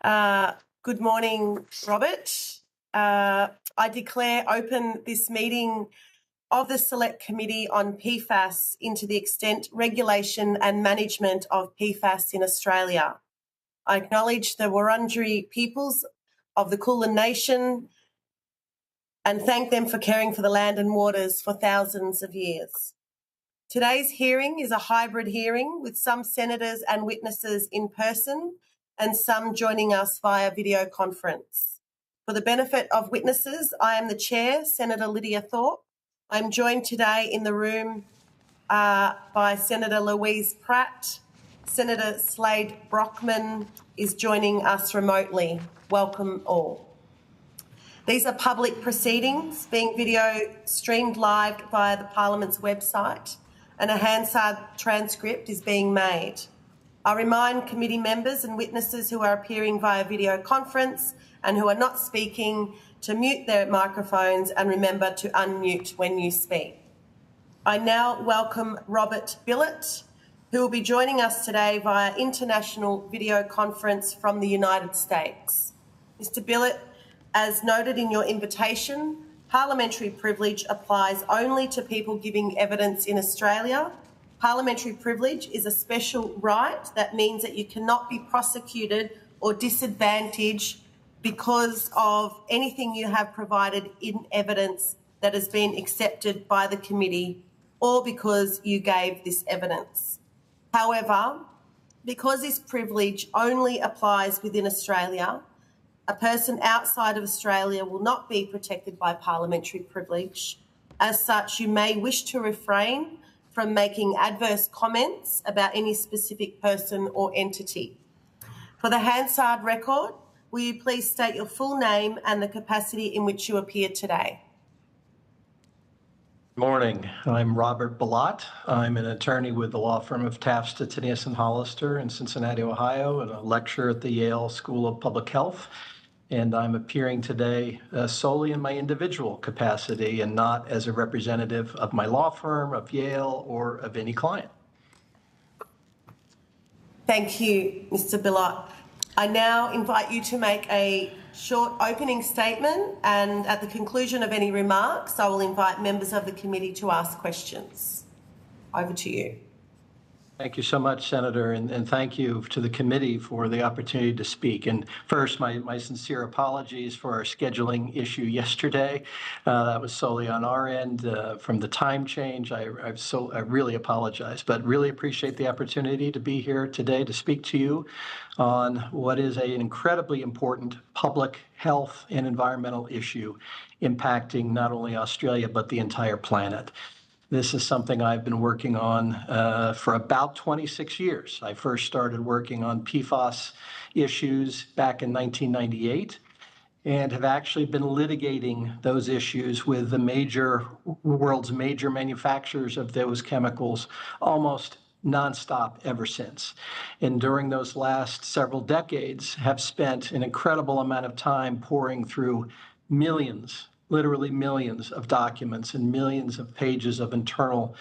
Good morning, Robert. I declare open this meeting of the Select Committee on PFAS into the extent, regulation and management of PFAS in Australia. I acknowledge the Wurundjeri peoples of the Kulin Nation and thank them for caring for the land and waters for thousands of years. Today's hearing is a hybrid hearing with some senators and witnesses in person and some joining us via video conference. For the benefit of witnesses, I am the Chair, Senator Lydia Thorpe. I'm joined today in the room by Senator Louise Pratt. Senator Slade Brockman is joining us remotely. Welcome all. These are public proceedings being video streamed live via the Parliament's website, and a Hansard transcript is being made. I remind committee members and witnesses who are appearing via video conference and who are not speaking to mute their microphones and remember to unmute when you speak. I now welcome Robert Billett, who will be joining us today via international video conference from the United States. Mr. Billett, as noted in your invitation, parliamentary privilege applies only to people giving evidence in Australia. Parliamentary privilege is a special right that means that you cannot be prosecuted or disadvantaged because of anything you have provided in evidence that has been accepted by the committee or because you gave this evidence. However, because this privilege only applies within Australia, a person outside of Australia will not be protected by parliamentary privilege. As such, you may wish to refrain from making adverse comments about any specific person or entity. For the Hansard record, will you please state your full name and the capacity in which you appear today? Good morning. I'm Robert Billett. I'm an attorney with the law firm of Taft, Stettinius & Hollister in Cincinnati, Ohio, and a lecturer at the Yale School of Public Health. And I'm appearing today solely in my individual capacity and not as a representative of my law firm, of Yale, or of any client. Thank you, Mr. Billett. I now invite you to make a short opening statement, and at the conclusion of any remarks, I will invite members of the committee to ask questions. Over to you. Thank you so much, Senator, and thank you to the committee for the opportunity to speak. And first, my sincere apologies for our scheduling issue yesterday. That was solely on our end from the time change. I really apologize, but really appreciate the opportunity to be here today to speak to you on what is an incredibly important public health and environmental issue impacting not only Australia, but the entire planet. This is something I've been working on for about 26 years. I first started working on PFAS issues back in 1998 and have actually been litigating those issues with the world's major manufacturers of those chemicals almost nonstop ever since. And during those last several decades, have spent an incredible amount of time poring through millions, literally millions of documents and millions of pages of internal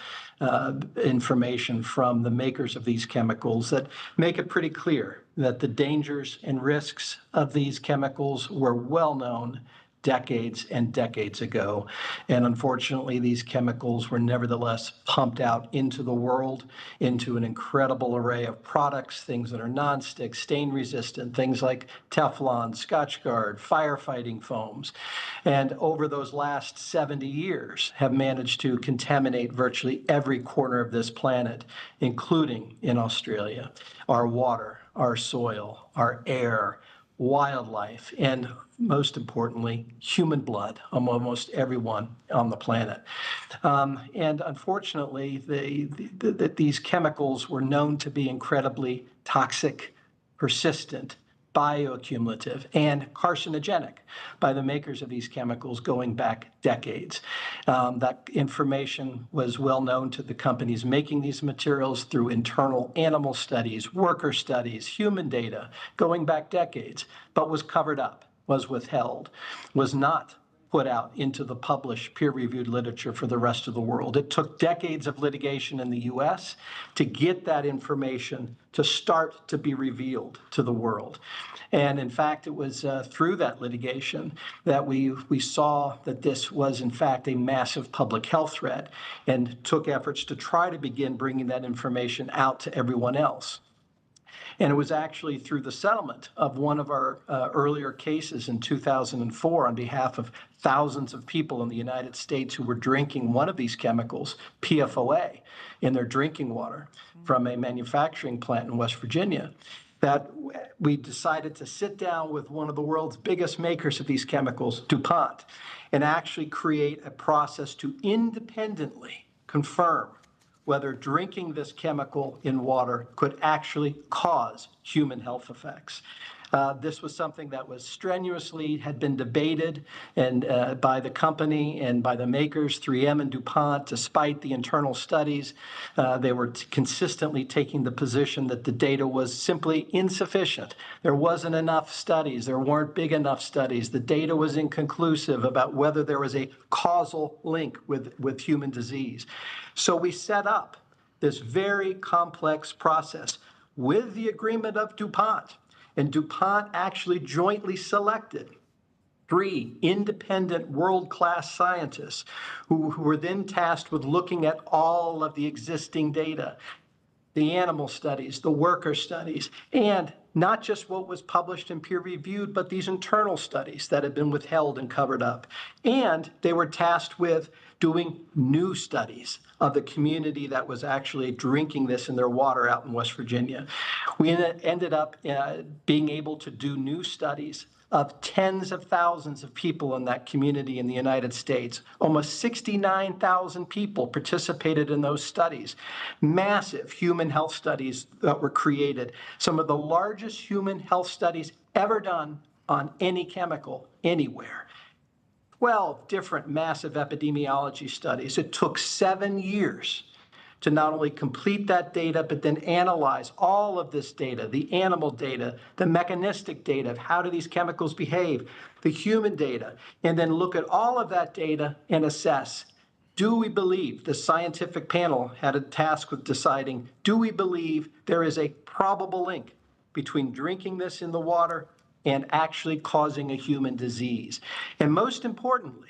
information from the makers of these chemicals that make it pretty clear that the dangers and risks of these chemicals were well known decades and decades ago. And unfortunately, these chemicals were nevertheless pumped out into the world, into an incredible array of products, things that are nonstick, stain resistant, things like Teflon, Scotchgard, firefighting foams. And over those last 70 years have managed to contaminate virtually every corner of this planet, including in Australia, our water, our soil, our air, wildlife, and most importantly, human blood on almost everyone on the planet. And unfortunately, these chemicals were known to be incredibly toxic, persistent, bioaccumulative, and carcinogenic by the makers of these chemicals going back decades. That information was well known to the companies making these materials through internal animal studies, worker studies, human data, going back decades, but was covered up, was withheld, was not put out into the published peer-reviewed literature for the rest of the world. It took decades of litigation in the US to get that information to start to be revealed to the world. And in fact, it was through that litigation that we saw that this was in fact a massive public health threat, and took efforts to try to begin bringing that information out to everyone else. And it was actually through the settlement of one of our earlier cases in 2004 on behalf of thousands of people in the United States who were drinking one of these chemicals, PFOA, in their drinking water from a manufacturing plant in West Virginia, that we decided to sit down with one of the world's biggest makers of these chemicals, DuPont, and actually create a process to independently confirm whether drinking this chemical in water could actually cause human health effects. This was something that was strenuously had been debated and by the company and by the makers, 3M and DuPont. Despite the internal studies, they were consistently taking the position that the data was simply insufficient. There wasn't enough studies. There weren't big enough studies. The data was inconclusive about whether there was a causal link with human disease. So we set up this very complex process with the agreement of DuPont. And DuPont actually jointly selected 3 independent world-class scientists who were then tasked with looking at all of the existing data, the animal studies, the worker studies, and not just what was published and peer-reviewed, but these internal studies that had been withheld and covered up. And they were tasked with doing new studies of the community that was actually drinking this in their water out in West Virginia. We ended up being able to do new studies of tens of thousands of people in that community in the United States. Almost 69,000 people participated in those studies. Massive human health studies that were created. Some of the largest human health studies ever done on any chemical anywhere. 12 different massive epidemiology studies. It took 7 years to not only complete that data, but then analyze all of this data, the animal data, the mechanistic data of how do these chemicals behave, the human data, and then look at all of that data and assess, do we believe, the scientific panel had a task with deciding, do we believe there is a probable link between drinking this in the water and actually causing a human disease? And most importantly,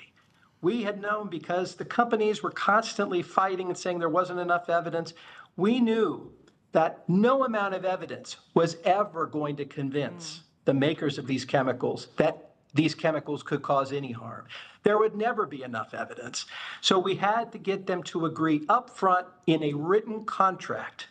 we had known, because the companies were constantly fighting and saying there wasn't enough evidence, we knew that no amount of evidence was ever going to convince the makers of these chemicals that these chemicals could cause any harm. There would never be enough evidence. So we had to get them to agree up front in a written contract.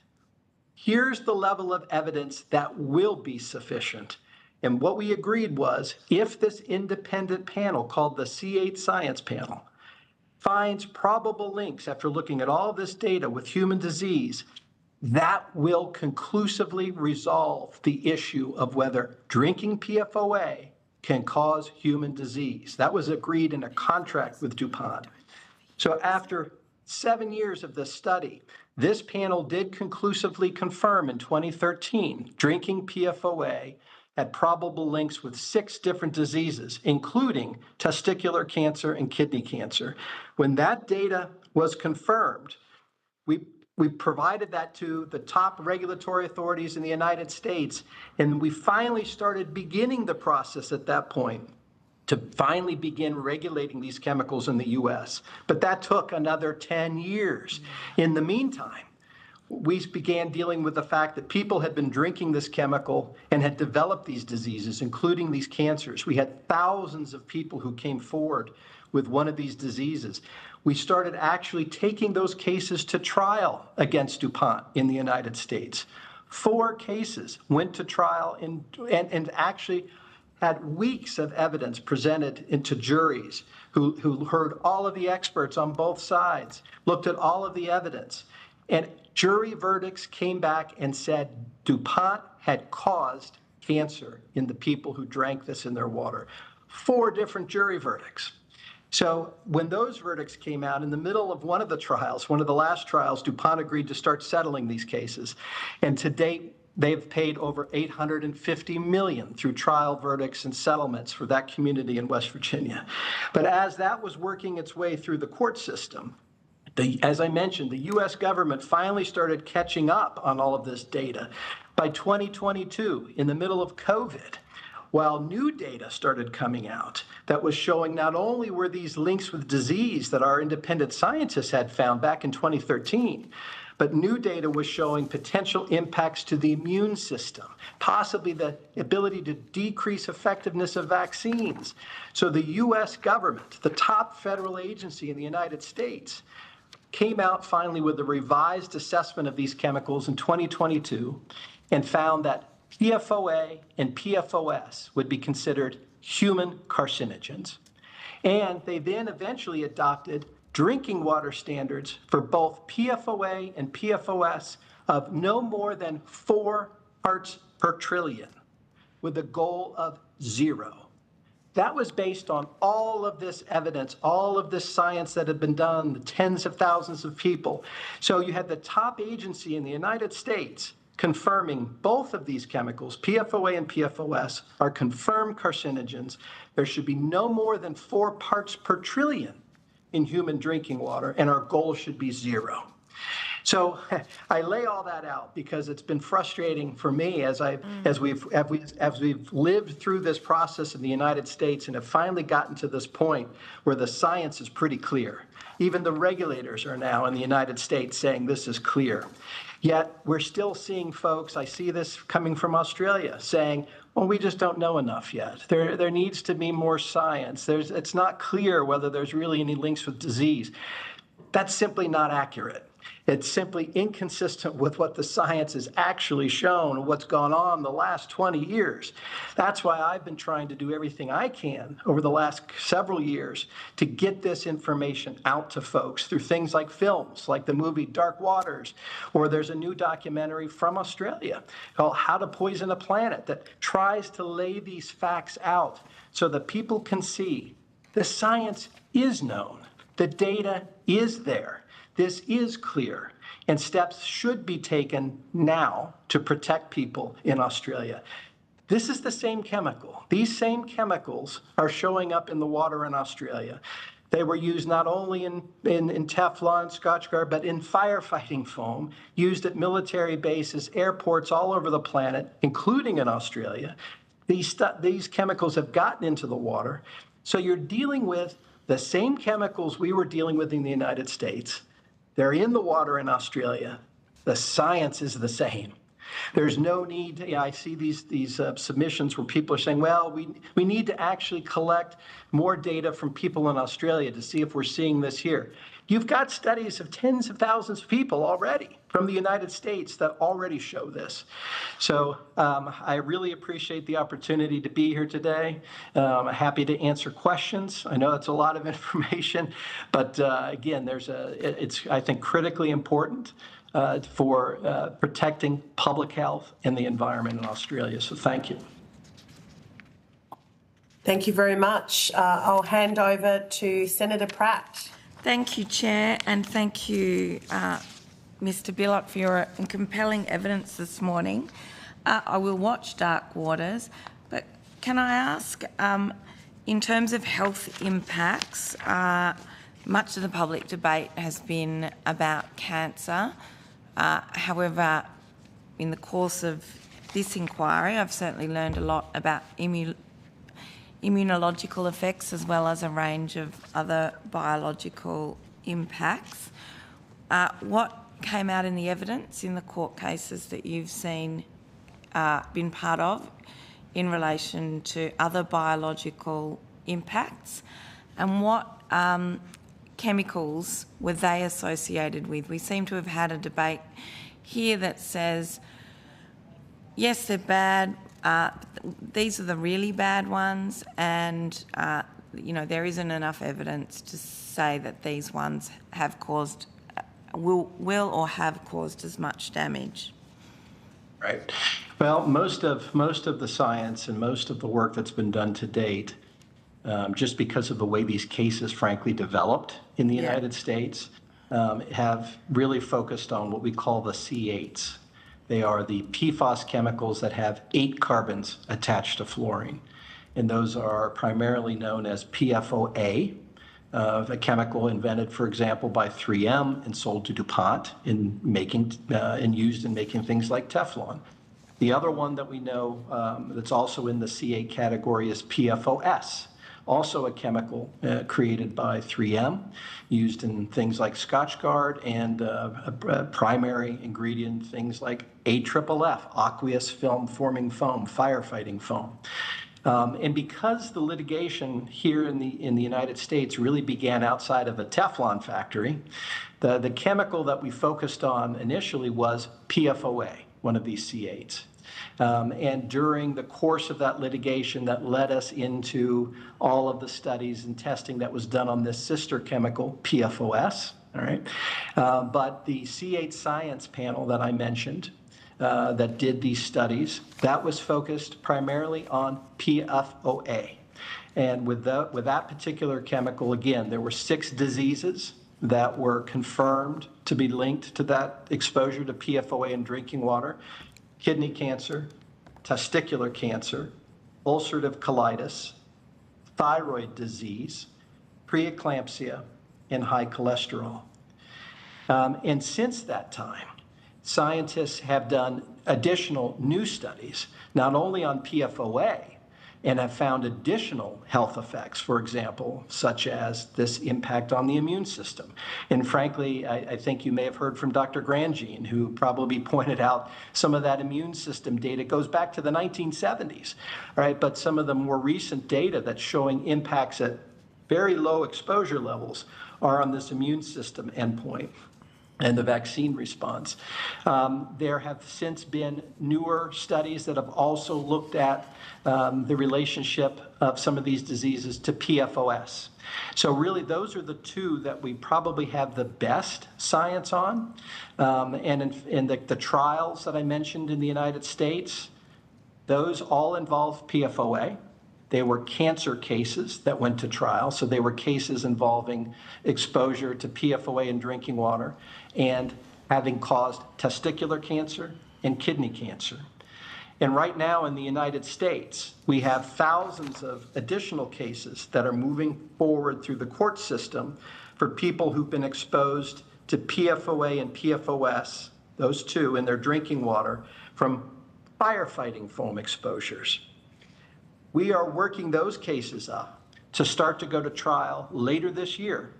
Here's the level of evidence that will be sufficient. And what we agreed was, if this independent panel called the C8 Science Panel finds probable links after looking at all this data with human disease, that will conclusively resolve the issue of whether drinking PFOA can cause human disease. That was agreed in a contract with DuPont. So after 7 years of this study, this panel did conclusively confirm in 2013 drinking PFOA had probable links with 6 different diseases, including testicular cancer and kidney cancer. When that data was confirmed, we provided that to the top regulatory authorities in the United States, and we finally started beginning the process at that point to finally begin regulating these chemicals in the US. But that took another 10 years. In the meantime, we began dealing with the fact that people had been drinking this chemical and had developed these diseases, including these cancers. We had thousands of people who came forward with one of these diseases. We started actually taking those cases to trial against DuPont in the United States. 4 cases went to trial and actually had weeks of evidence presented into juries who heard all of the experts on both sides, looked at all of the evidence. And jury verdicts came back and said DuPont had caused cancer in the people who drank this in their water. 4 different jury verdicts. So when those verdicts came out in the middle of one of the trials, one of the last trials, DuPont agreed to start settling these cases. And to date, they've paid over $850 million through trial verdicts and settlements for that community in West Virginia. But as that was working its way through the court system, as I mentioned, the U.S. government finally started catching up on all of this data. By 2022, in the middle of COVID, while new data started coming out that was showing not only were these links with disease that our independent scientists had found back in 2013, but new data was showing potential impacts to the immune system, possibly the ability to decrease effectiveness of vaccines. So the U.S. government, the top federal agency in the United States, came out finally with a revised assessment of these chemicals in 2022 and found that PFOA and PFOS would be considered human carcinogens. And they then eventually adopted drinking water standards for both PFOA and PFOS of no more than 4 parts per trillion, with a goal of 0. That was based on all of this evidence, all of this science that had been done, the tens of thousands of people. So you had the top agency in the United States confirming both of these chemicals, PFOA and PFOS, are confirmed carcinogens. There should be no more than 4 parts per trillion in human drinking water, and our goal should be 0. So I lay all that out because it's been frustrating for me as we've lived through this process in the United States and have finally gotten to this point where the science is pretty clear. Even the regulators are now in the United States saying this is clear. Yet we're still seeing folks, I see this coming from Australia, saying, well, we just don't know enough yet. There needs to be more science. It's not clear whether there's really any links with disease. That's simply not accurate. It's simply inconsistent with what the science has actually shown, what's gone on the last 20 years. That's why I've been trying to do everything I can over the last several years to get this information out to folks through things like films, like the movie Dark Waters, or there's a new documentary from Australia called How to Poison a Planet that tries to lay these facts out so that people can see the science is known, the data is there. This is clear, and steps should be taken now to protect people in Australia. This is the same chemical. These same chemicals are showing up in the water in Australia. They were used not only in Teflon, Scotchgard, but in firefighting foam, used at military bases, airports all over the planet, including in Australia. These chemicals have gotten into the water. So you're dealing with the same chemicals we were dealing with in the United States. They're in the water in Australia. The science is the same. There's no need, I see these submissions where people are saying, well, we need to actually collect more data from people in Australia to see if we're seeing this here. You've got studies of tens of thousands of people already from the United States that already show this. So I really appreciate the opportunity to be here today. I'm happy to answer questions. I know it's a lot of information, but again, it's, I think, critically important for protecting public health and the environment in Australia. So thank you. Thank you very much. I'll hand over to Senator Pratt. Thank you, Chair, and thank you, Mr. Billock, for your compelling evidence this morning. I will watch Dark Waters, but can I ask, in terms of health impacts, much of the public debate has been about cancer. However, in the course of this inquiry, I've certainly learned a lot about immunological effects as well as a range of other biological impacts. What came out in the evidence in the court cases that you've seen, been part of, in relation to other biological impacts, and what chemicals were they associated with? We seem to have had a debate here that says, yes, they're bad, these are the really bad ones, and there isn't enough evidence to say that these ones have caused, will or have caused as much damage. Right. Well, most of the science and most of the work that's been done to date, just because of the way these cases, frankly, developed in the United States, have really focused on what we call the C8s. They are the PFAS chemicals that have 8 carbons attached to fluorine. And those are primarily known as PFOA, a chemical invented, for example, by 3M and sold to DuPont in making and used in making things like Teflon. The other one that we know that's also in the C8 category is PFOS, also a chemical created by 3M, used in things like Scotchgard, and a primary ingredient, things like AFFF, aqueous film forming foam, firefighting foam. And because the litigation here in the United States really began outside of a Teflon factory, the chemical that we focused on initially was PFOA, one of these C8s. And during the course of that litigation that led us into all of the studies and testing that was done on this sister chemical, PFOS, all right? But the C8 science panel that I mentioned that did these studies, that was focused primarily on PFOA. And with that particular chemical, again, there were 6 diseases that were confirmed to be linked to that exposure to PFOA in drinking water: kidney cancer, testicular cancer, ulcerative colitis, thyroid disease, preeclampsia, and high cholesterol. And since that time, scientists have done additional new studies, not only on PFOA, and have found additional health effects, for example, such as this impact on the immune system. And frankly, I think you may have heard from Dr. Grandjean, who probably pointed out some of that immune system data goes back to the 1970s, right? But some of the more recent data that's showing impacts at very low exposure levels are on this immune system endpoint and the vaccine response. There have since been newer studies that have also looked at the relationship of some of these diseases to PFOS. So really, those are the 2 that we probably have the best science on. And in the trials that I mentioned in the United States, those all involve PFOA. They were cancer cases that went to trial, so they were cases involving exposure to PFOA in drinking water and having caused testicular cancer and kidney cancer. And right now in the United States, we have thousands of additional cases that are moving forward through the court system for people who've been exposed to PFOA and PFOS, those 2, in their drinking water from firefighting foam exposures. We are working those cases up to start to go to trial later this year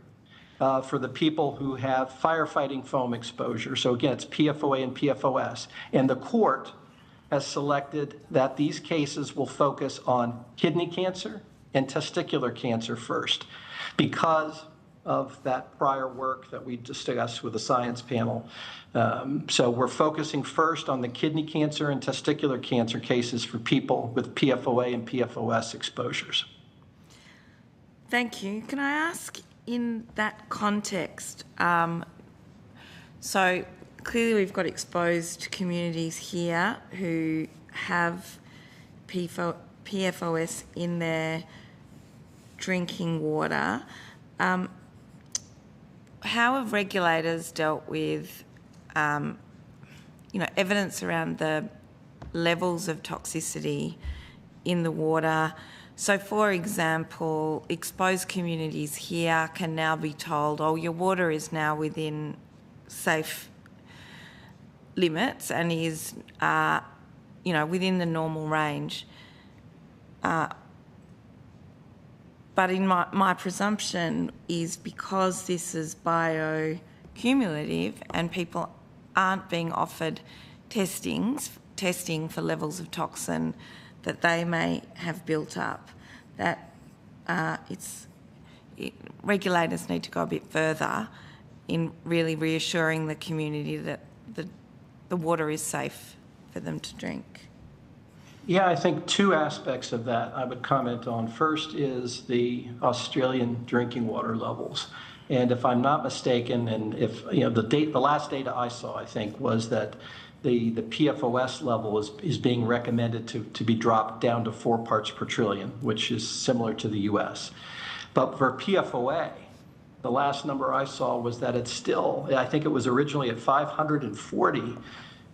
for the people who have firefighting foam exposure. So again, it's PFOA and PFOS. And the court has selected that these cases will focus on kidney cancer and testicular cancer first, because of that prior work that we discussed with the science panel. So we're focusing first on the kidney cancer and testicular cancer cases for people with PFOA and PFOS exposures. Thank you. Can I ask, in that context, so clearly we've got exposed communities here who have PFOS in their drinking water. How have regulators dealt with, evidence around the levels of toxicity in the water? So, for example, exposed communities here can now be told, oh, your water is now within safe limits and is, within the normal range. But in my presumption is, because this is biocumulative and people aren't being offered testing for levels of toxin that they may have built up, that regulators need to go a bit further in really reassuring the community that the water is safe for them to drink. Yeah, I think 2 aspects of that I would comment on. First is the Australian drinking water levels. And if I'm not mistaken, and if the last data I saw, I think, was that the PFOS level is being recommended to be dropped down to 4 parts per trillion, which is similar to the US. But for PFOA, the last number I saw was that it's still, I think it was originally at 540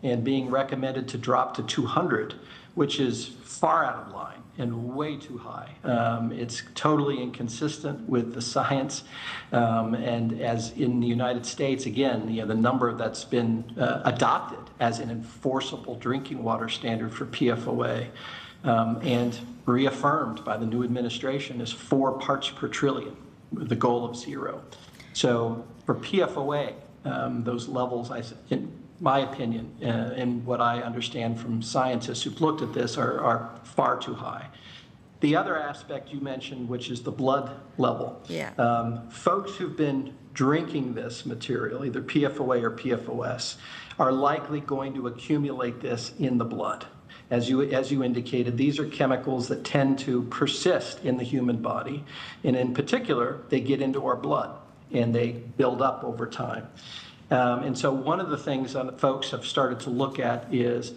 and being recommended to drop to 200, which is far out of line and way too high. It's totally inconsistent with the science. And as in the United States, again, the number that's been adopted as an enforceable drinking water standard for PFOA and reaffirmed by the new administration is 4 parts per trillion, with the goal of 0. So for PFOA, those levels, in my opinion, and what I understand from scientists who've looked at this, are far too high. The other aspect you mentioned, which is the blood level. Yeah. Folks who've been drinking this material, either PFOA or PFOS, are likely going to accumulate this in the blood. As you indicated, these are chemicals that tend to persist in the human body, and in particular, they get into our blood and they build up over time. And so one of the things that folks have started to look at is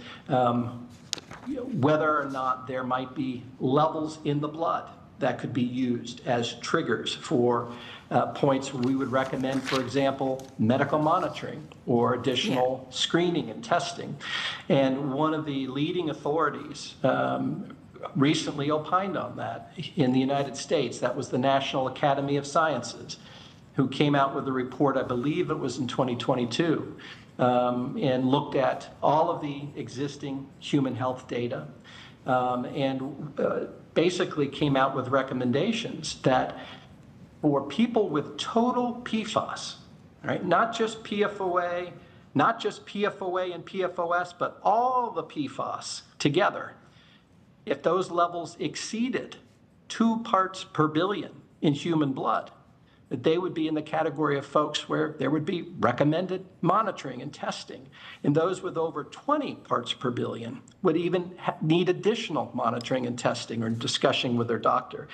whether or not there might be levels in the blood that could be used as triggers for points where we would recommend, for example, medical monitoring or additional screening and testing. And one of the leading authorities recently opined on that in the United States. That was the National Academy of Sciences, who came out with a report, I believe it was in 2022, and looked at all of the existing human health data and basically came out with recommendations that for people with total PFAS, right, not just PFOA, not just PFOA and PFOS, but all the PFAS together, if those levels exceeded 2 parts per billion in human blood, that they would be in the category of folks where there would be recommended monitoring and testing. And those with over 20 parts per billion would even need additional monitoring and testing or discussion with their doctor.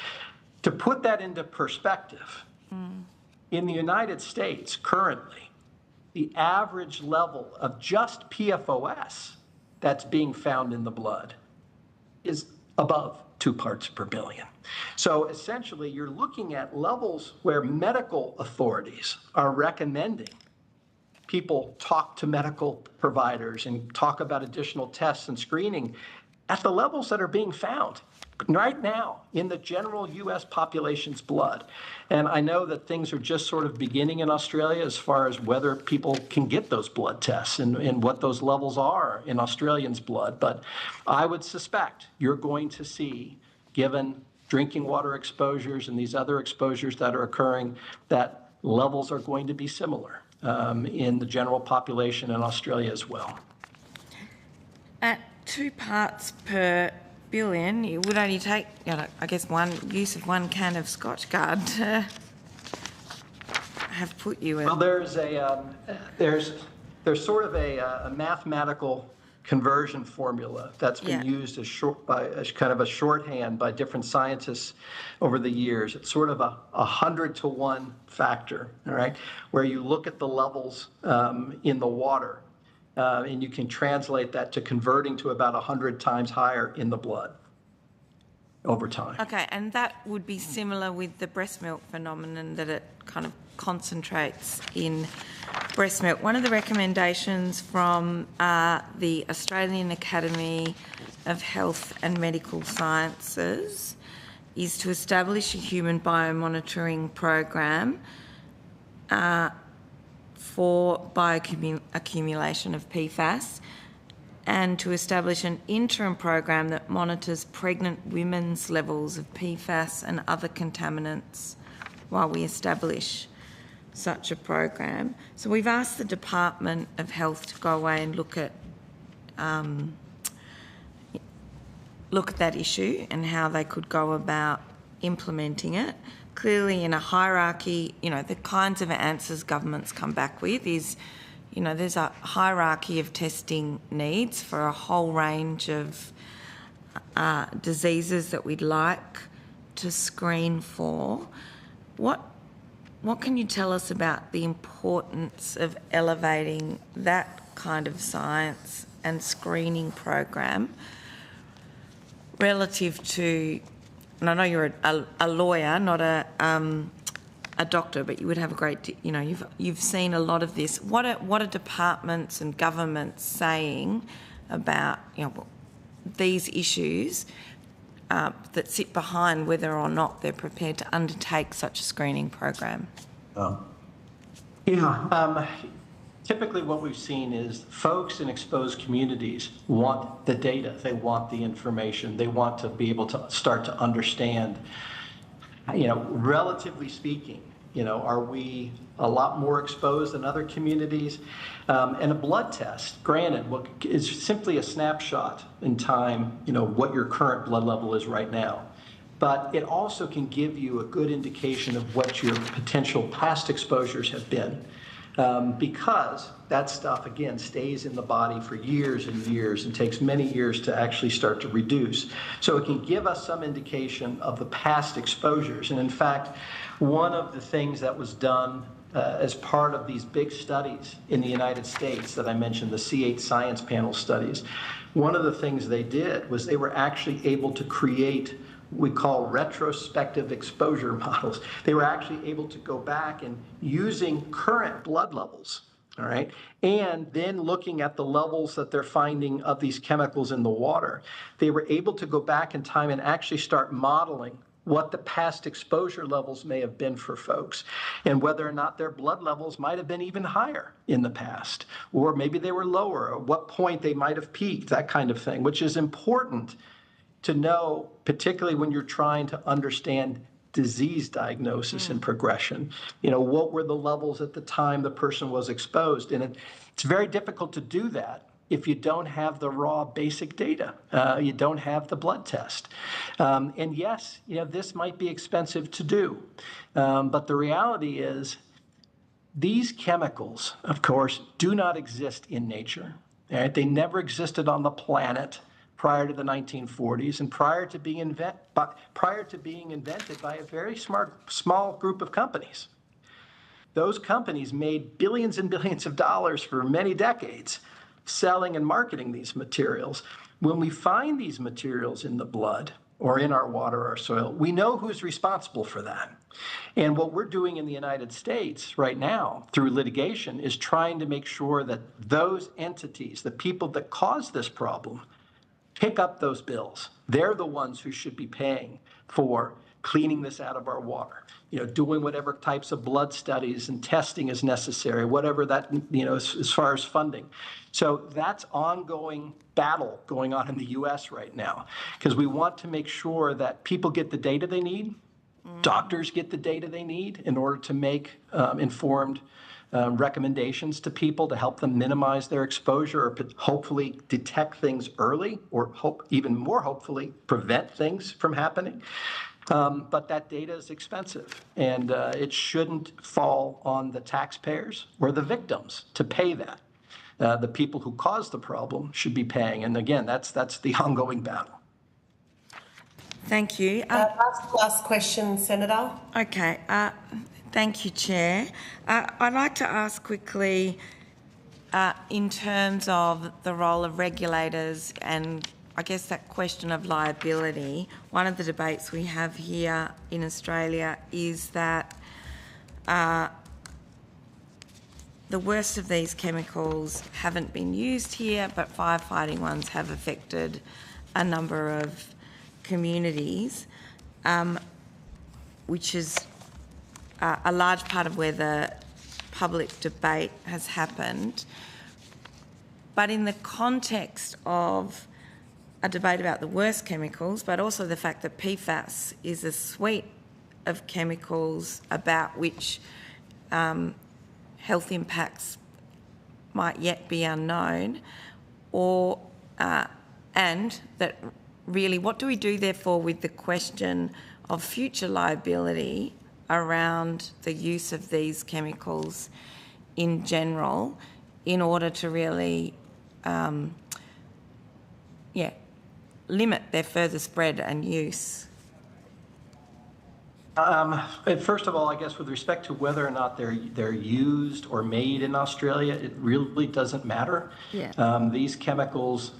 To put that into perspective, in the United States currently, the average level of just PFOS that's being found in the blood is above 2 parts per billion. So essentially, you're looking at levels where medical authorities are recommending people talk to medical providers and talk about additional tests and screening at the levels that are being found right now in the general U.S. population's blood. And I know that things are just sort of beginning in Australia as far as whether people can get those blood tests and what those levels are in Australians' blood. But I would suspect you're going to see, given drinking water exposures and these other exposures that are occurring, that levels are going to be similar in the general population in Australia as well. At 2 parts per billion, it would only take, I guess, one use of 1 can of Scotch Guard to have put you in. Well, there's sort of a mathematical conversion formula that's been used as kind of a shorthand by different scientists over the years. It's sort of a 100-to-1 factor, all right, where you look at the levels in the water and you can translate that to converting to about 100 times higher in the blood over time. Okay, and that would be similar with the breast milk phenomenon, that it kind of concentrates in breast milk. One of the recommendations from the Australian Academy of Health and Medical Sciences is to establish a human biomonitoring program for bioaccumulation of PFAS, and to establish an interim program that monitors pregnant women's levels of PFAS and other contaminants while we establish such a program. So we've asked the Department of Health to go away and look at that issue and how they could go about implementing it. Clearly, in a hierarchy, the kinds of answers governments come back with is, there's a hierarchy of testing needs for a whole range of diseases that we'd like to screen for. What can you tell us about the importance of elevating that kind of science and screening program relative to, and I know you're a lawyer, not a a doctor, but you would have a great, you've seen a lot of this. What are departments and governments saying about, these issues that sit behind whether or not they're prepared to undertake such a screening program? Typically what we've seen is folks in exposed communities want the data, they want the information, they want to be able to start to understand, relatively speaking, are we a lot more exposed than other communities? And a blood test, granted, is simply a snapshot in time, what your current blood level is right now. But it also can give you a good indication of what your potential past exposures have been. Because that stuff, again, stays in the body for years and years and takes many years to actually start to reduce. So it can give us some indication of the past exposures. And in fact, one of the things that was done as part of these big studies in the United States that I mentioned, the C8 Science Panel studies, one of the things they did was they were actually able to create we call retrospective exposure models. They were actually able to go back and using current blood levels, all right, and then looking at the levels that they're finding of these chemicals in the water, they were able to go back in time and actually start modeling what the past exposure levels may have been for folks and whether or not their blood levels might have been even higher in the past, or maybe they were lower, or what point they might have peaked, that kind of thing, which is important to know, particularly when you're trying to understand disease diagnosis and progression. What were the levels at the time the person was exposed? And it's very difficult to do that if you don't have the raw basic data. You don't have the blood test. And yes, this might be expensive to do. But the reality is these chemicals, of course, do not exist in nature. Right? They never existed on the planet prior to the 1940s and prior to being invented by a very small group of companies. Those companies made billions and billions of dollars for many decades selling and marketing these materials. When we find these materials in the blood or in our water or soil, we know who's responsible for that. And what we're doing in the United States right now through litigation is trying to make sure that those entities, the people that cause this problem, pick up those bills. They're the ones who should be paying for cleaning this out of our water, doing whatever types of blood studies and testing is necessary, whatever that, as far as funding. So that's ongoing battle going on in the U.S. right now, because we want to make sure that people get the data they need, doctors get the data they need in order to make informed recommendations to people to help them minimize their exposure or hopefully detect things early or even more hopefully prevent things from happening. But that data is expensive and it shouldn't fall on the taxpayers or the victims to pay that. The people who caused the problem should be paying. And again, that's the ongoing battle. Thank you. Last question, Senator. Okay. Thank you, Chair. I'd like to ask quickly, in terms of the role of regulators and I guess that question of liability, one of the debates we have here in Australia is that the worst of these chemicals haven't been used here, but firefighting ones have affected a number of communities, which is a large part of where the public debate has happened. But in the context of a debate about the worst chemicals, but also the fact that PFAS is a suite of chemicals about which health impacts might yet be unknown, and that really, what do we do therefore with the question of future liability around the use of these chemicals in general in order to really limit their further spread and use? First of all, I guess with respect to whether or not they're used or made in Australia, it really doesn't matter. Yeah. These chemicals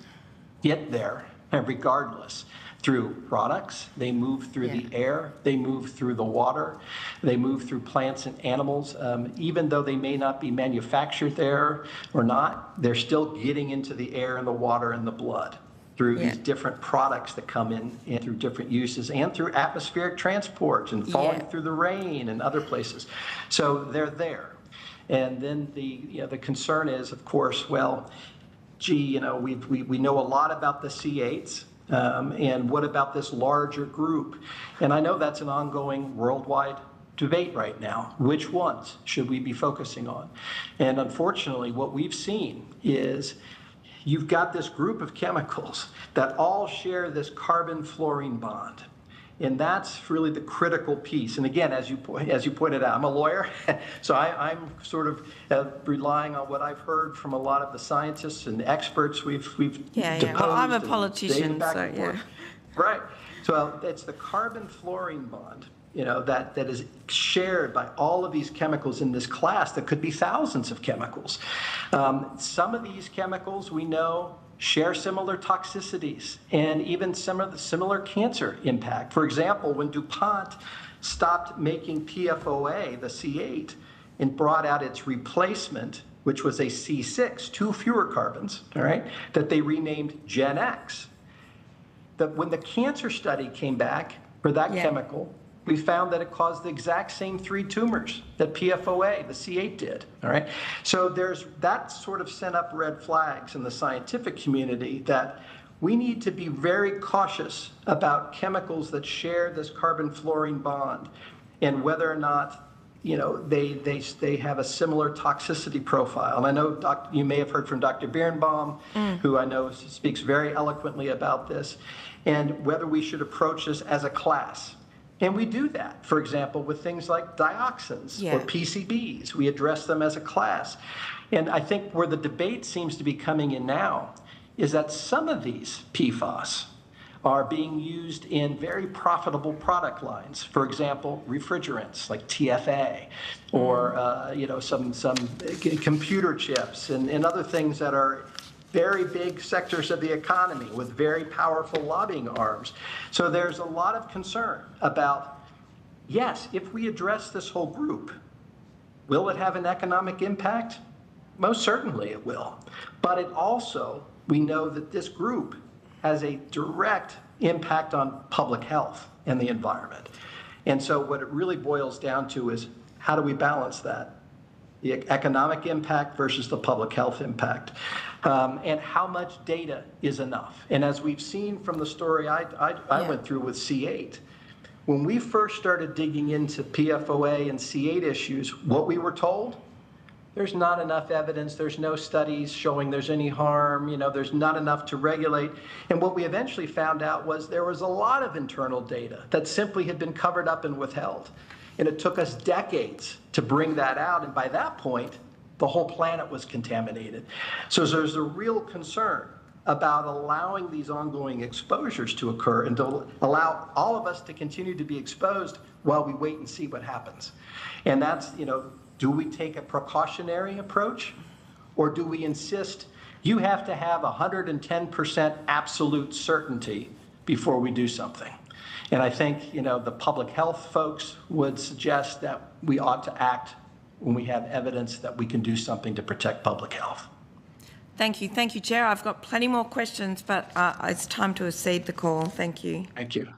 get there regardless through products, they move through the air, they move through the water, they move through plants and animals. Even though they may not be manufactured there or not, they're still getting into the air and the water and the blood through these different products that come in and through different uses and through atmospheric transport and falling through the rain and other places. So they're there. And then the concern is, of course, well, gee, we know a lot about the C8s. And what about this larger group? And I know that's an ongoing worldwide debate right now. Which ones should we be focusing on? And unfortunately, what we've seen is you've got this group of chemicals that all share this carbon-fluorine bond. And that's really the critical piece. And again, as you pointed out, I'm a lawyer, so I'm sort of relying on what I've heard from a lot of the scientists and experts we've deposed. Well, I'm a politician, so yeah. Right. So it's the carbon-fluorine bond, that is shared by all of these chemicals in this class that could be thousands of chemicals. Some of these chemicals we know share similar toxicities and even similar cancer impact. For example, when DuPont stopped making PFOA, the C8, and brought out its replacement, which was a C6, 2 fewer carbons, all right, that they renamed Gen X. When the cancer study came back for that chemical, we found that it caused the exact same 3 tumors that PFOA, the C8, did, all right? So that sort of sent up red flags in the scientific community that we need to be very cautious about chemicals that share this carbon-fluorine bond and whether or not, they have a similar toxicity profile. And I know you may have heard from Dr. Birnbaum, who I know speaks very eloquently about this, and whether we should approach this as a class. And we do that, for example, with things like dioxins or PCBs. We address them as a class. And I think where the debate seems to be coming in now is that some of these PFAS are being used in very profitable product lines. For example, refrigerants like TFA or some computer chips and other things that are very big sectors of the economy with very powerful lobbying arms. So there's a lot of concern about, yes, if we address this whole group, will it have an economic impact? Most certainly it will. But it also, we know that this group has a direct impact on public health and the environment. And so what it really boils down to is, how do we balance that? The economic impact versus the public health impact, and how much data is enough. And as we've seen from the story I went through with C8, when we first started digging into PFOA and C8 issues, what we were told, there's not enough evidence, there's no studies showing there's any harm, there's not enough to regulate. And what we eventually found out was there was a lot of internal data that simply had been covered up and withheld. And it took us decades to bring that out. And by that point, the whole planet was contaminated. So there's a real concern about allowing these ongoing exposures to occur and to allow all of us to continue to be exposed while we wait and see what happens. And that's, do we take a precautionary approach, or do we insist you have to have 110% absolute certainty before we do something? And I think, the public health folks would suggest that we ought to act when we have evidence that we can do something to protect public health. Thank you. Thank you, Chair. I've got plenty more questions, but it's time to accede the call. Thank you. Thank you.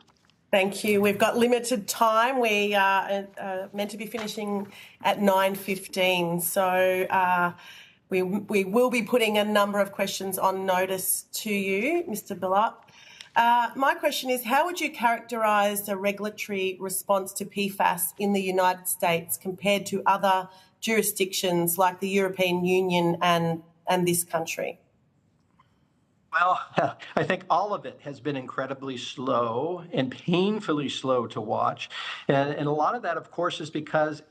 Thank you. We've got limited time. We are meant to be finishing at 9:15. So we will be putting a number of questions on notice to you, Mr. Billot. My question is, how would you characterise the regulatory response to PFAS in the United States compared to other jurisdictions like the European Union and this country? Well, I think all of it has been incredibly slow and painfully slow to watch. And a lot of that, of course, is because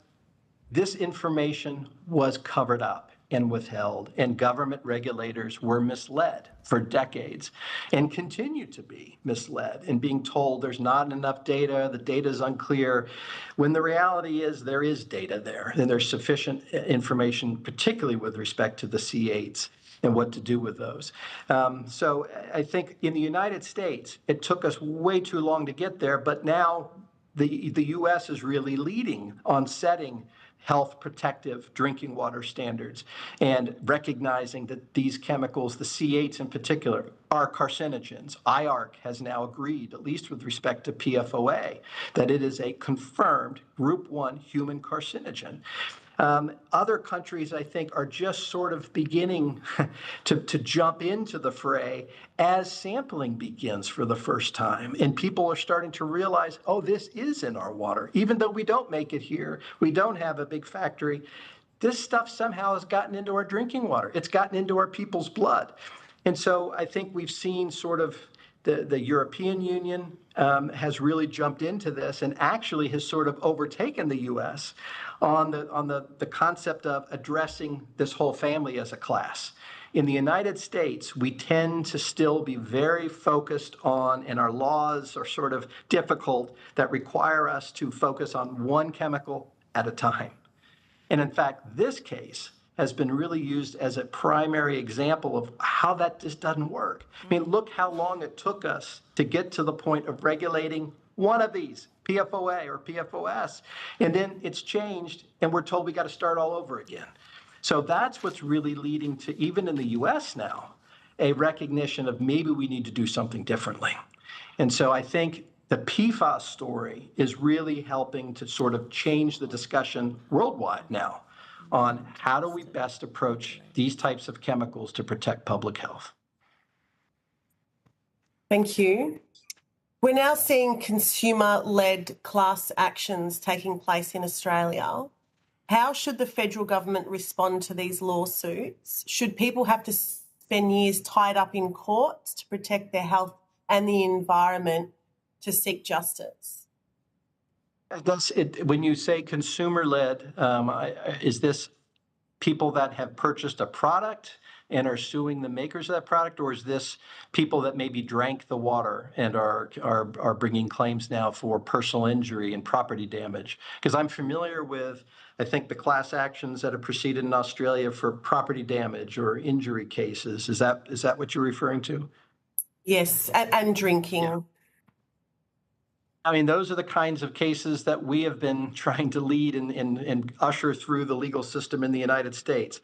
this information was covered up and withheld, and government regulators were misled for decades and continue to be misled and being told there's not enough data, the data is unclear, when the reality is there is data there and there's sufficient information, particularly with respect to the C8s. and what to do with those. So I think in the United States, it took us way too long to get there, but now the U.S. is really leading on setting health protective drinking water standards and recognizing that these chemicals, the C8s in particular, are carcinogens. IARC has now agreed, at least with respect to PFOA, that it is a confirmed Group 1 human carcinogen. Other countries, I think, are just sort of beginning to jump into the fray as sampling begins for the first time. And people are starting to realize, oh, this is in our water. Even though we don't make it here, we don't have a big factory, this stuff somehow has gotten into our drinking water. It's gotten into our people's blood. And so I think we've seen sort of the European Union has really jumped into this and actually has sort of overtaken the U.S. on the concept of addressing this whole family as a class. In the United States, we tend to still be very focused on, and our laws are sort of difficult, that require us to focus on one chemical at a time. And in fact, this case has been really used as a primary example of how that just doesn't work. I mean, look how long it took us to get to the point of regulating one of these, PFOA or PFOS, and then it's changed, and we're told we got to start all over again. So that's what's really leading to, even in the US now, a recognition of maybe we need to do something differently. And so I think the PFAS story is really helping to sort of change the discussion worldwide now on how do we best approach these types of chemicals to protect public health. Thank you. We're now seeing consumer-led class actions taking place in Australia. How should the federal government respond to these lawsuits? Should people have to spend years tied up in courts to protect their health and the environment to seek justice? When you say consumer-led, is this people that have purchased a product and are suing the makers of that product, or is this people that maybe drank the water and are bringing claims now for personal injury and property damage? Because I'm familiar with, I think, the class actions that have proceeded in Australia for property damage or injury cases. Is that what you're referring to? Yes, and drinking. Yeah. I mean, those are the kinds of cases that we have been trying to lead and usher through the legal system in the United States.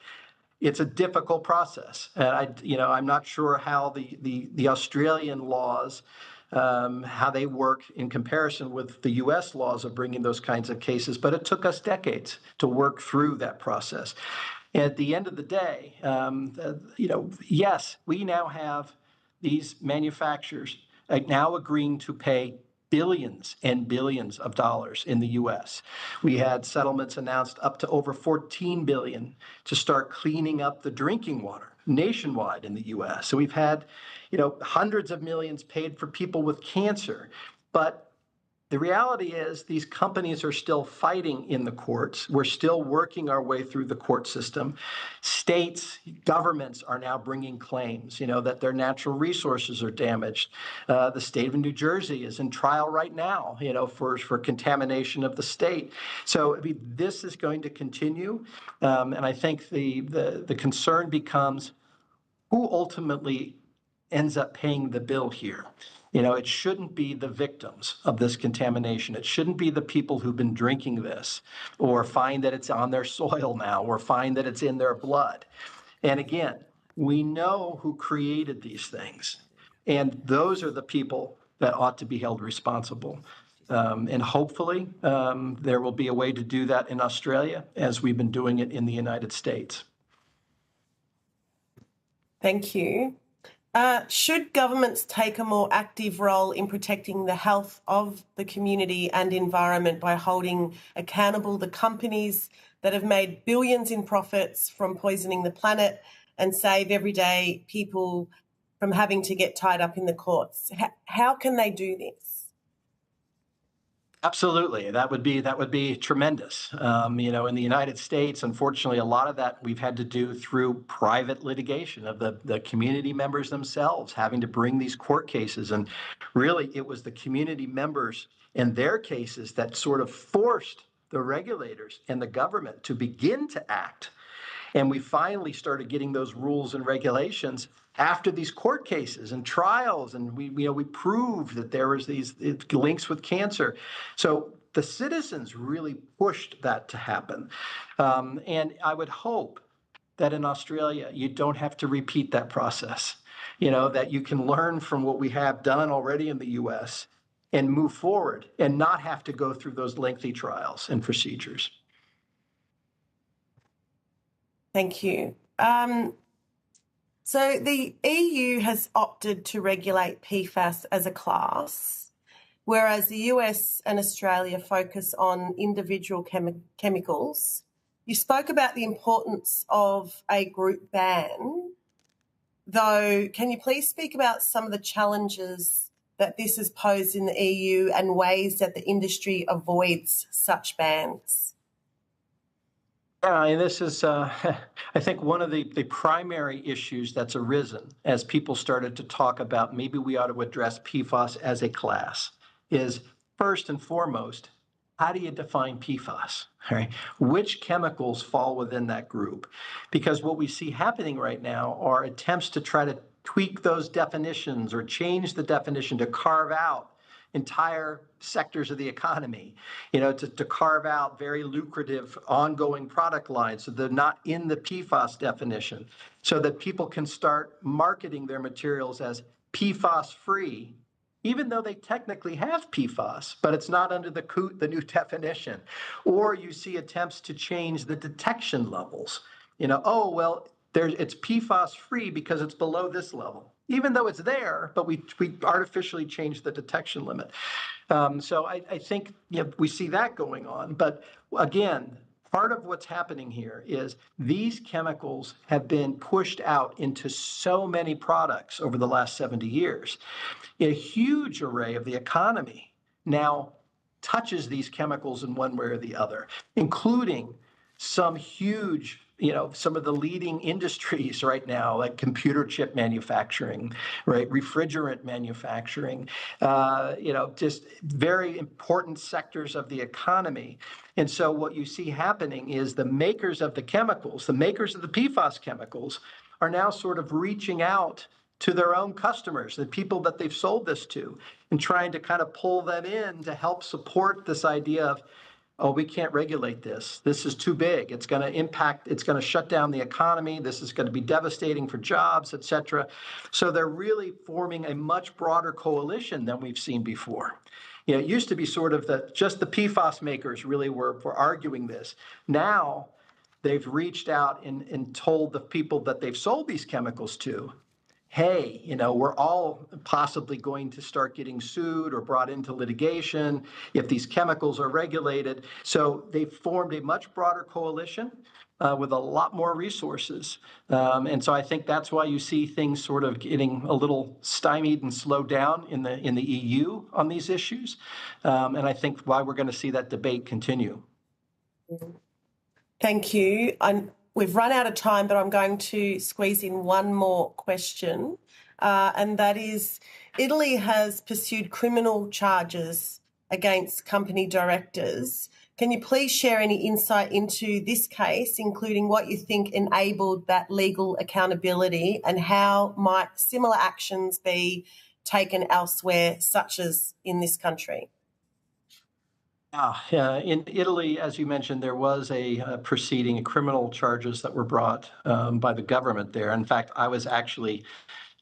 It's a difficult process, and I'm not sure how the Australian laws, how they work in comparison with the U.S. laws of bringing those kinds of cases. But it took us decades to work through that process. And at the end of the day, yes, we now have these manufacturers now agreeing to pay billions and billions of dollars in the U.S. We had settlements announced up to over $14 billion to start cleaning up the drinking water nationwide in the U.S. So we've had, hundreds of millions paid for people with cancer. But the reality is these companies are still fighting in the courts. We're still working our way through the court system. States, governments are now bringing claims, that their natural resources are damaged. The state of New Jersey is in trial right now, for contamination of the state. So this is going to continue. And I think the concern becomes who ultimately ends up paying the bill here. It shouldn't be the victims of this contamination. It shouldn't be the people who've been drinking this or find that it's on their soil now or find that it's in their blood. And again, we know who created these things. And those are the people that ought to be held responsible. And hopefully there will be a way to do that in Australia as we've been doing it in the United States. Thank you. Should governments take a more active role in protecting the health of the community and environment by holding accountable the companies that have made billions in profits from poisoning the planet and save everyday people from having to get tied up in the courts? How can they do this? Absolutely. That would be tremendous. In the United States, unfortunately, a lot of that we've had to do through private litigation of the community members themselves having to bring these court cases. And really, it was the community members and their cases that sort of forced the regulators and the government to begin to act. And we finally started getting those rules and regulations after these court cases and trials, and we proved that there was these links with cancer. So the citizens really pushed that to happen. And I would hope that in Australia, you don't have to repeat that process, that you can learn from what we have done already in the US and move forward and not have to go through those lengthy trials and procedures. Thank you. So the EU has opted to regulate PFAS as a class, whereas the US and Australia focus on individual chemicals. You spoke about the importance of a group ban, though can you please speak about some of the challenges that this has posed in the EU and ways that the industry avoids such bans? Yeah, and this is, I think, one of the primary issues that's arisen as people started to talk about maybe we ought to address PFAS as a class is, first and foremost, how do you define PFAS? Right? Which chemicals fall within that group? Because what we see happening right now are attempts to try to tweak those definitions or change the definition to carve out entire sectors of the economy, to carve out very lucrative ongoing product lines so they're not in the PFAS definition, so that people can start marketing their materials as PFAS-free, even though they technically have PFAS, but it's not under the new definition. Or you see attempts to change the detection levels. It's PFAS-free because it's below this level, even though it's there, but we artificially changed the detection limit. So I think we see that going on. But again, part of what's happening here is these chemicals have been pushed out into so many products over the last 70 years. A huge array of the economy now touches these chemicals in one way or the other, including some huge, some of the leading industries right now, like computer chip manufacturing, right, refrigerant manufacturing, just very important sectors of the economy. And so what you see happening is the makers of the chemicals, the makers of the PFAS chemicals, are now sort of reaching out to their own customers, the people that they've sold this to, and trying to kind of pull them in to help support this idea of, oh, we can't regulate this. This is too big. It's going to impact, it's going to shut down the economy. This is going to be devastating for jobs, et cetera. So they're really forming a much broader coalition than we've seen before. It used to be sort of just the PFAS makers really were arguing this. Now they've reached out and told the people that they've sold these chemicals to, hey, we're all possibly going to start getting sued or brought into litigation if these chemicals are regulated. So they've formed a much broader coalition with a lot more resources. And so I think that's why you see things sort of getting a little stymied and slowed down in the EU on these issues. And I think why we're going to see that debate continue. Thank you. We've run out of time, but I'm going to squeeze in one more question, and that is, Italy has pursued criminal charges against company directors. Can you please share any insight into this case, including what you think enabled that legal accountability, and how might similar actions be taken elsewhere, such as in this country? In Italy, as you mentioned, there was a proceeding, criminal charges that were brought by the government there. In fact, I was actually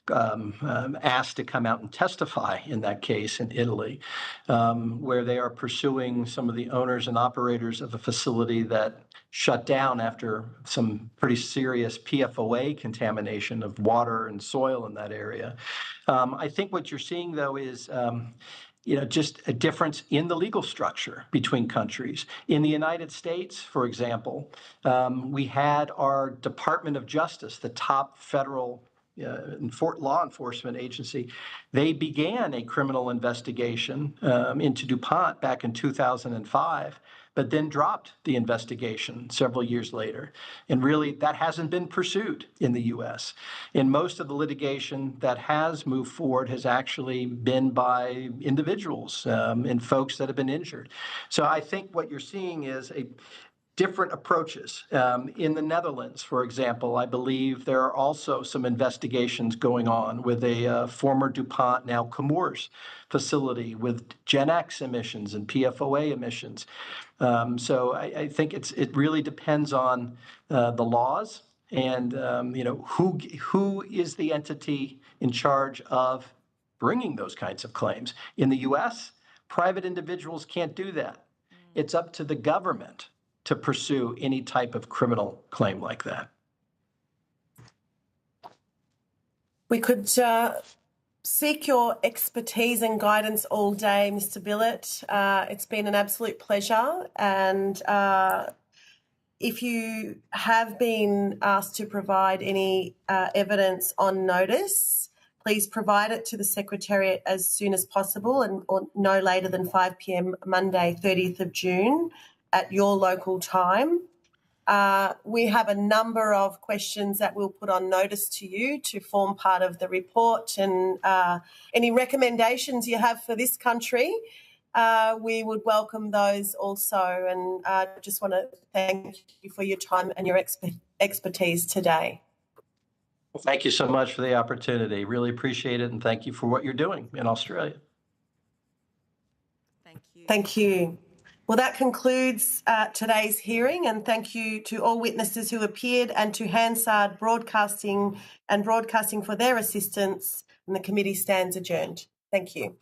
asked to come out and testify in that case in Italy, where they are pursuing some of the owners and operators of a facility that shut down after some pretty serious PFOA contamination of water and soil in that area. I think what you're seeing, though, is just a difference in the legal structure between countries. In the United States, for example, we had our Department of Justice, the top federal law enforcement agency. They began a criminal investigation into DuPont back in 2005, but then dropped the investigation several years later. And really, that hasn't been pursued in the U.S. And most of the litigation that has moved forward has actually been by individuals and folks that have been injured. So I think what you're seeing is a different approaches. In the Netherlands, for example, I believe there are also some investigations going on with a former DuPont, now Chemours facility with Gen X emissions and PFOA emissions. So I think it really depends on the laws and who is the entity in charge of bringing those kinds of claims. In the U.S., private individuals can't do that. It's up to the government to pursue any type of criminal claim like that. We could seek your expertise and guidance all day, Mr. Billett. It's been an absolute pleasure. And if you have been asked to provide any evidence on notice, please provide it to the Secretariat as soon as possible and or no later than 5 p.m. Monday, 30th of June at your local time. We have a number of questions that we'll put on notice to you to form part of the report, and any recommendations you have for this country, we would welcome those also. And I just want to thank you for your time and your expertise today. Well, thank you so much for the opportunity. Really appreciate it, and thank you for what you're doing in Australia. Thank you. Thank you. Well, that concludes today's hearing, and thank you to all witnesses who appeared and to Hansard Broadcasting for their assistance, and the committee stands adjourned. Thank you.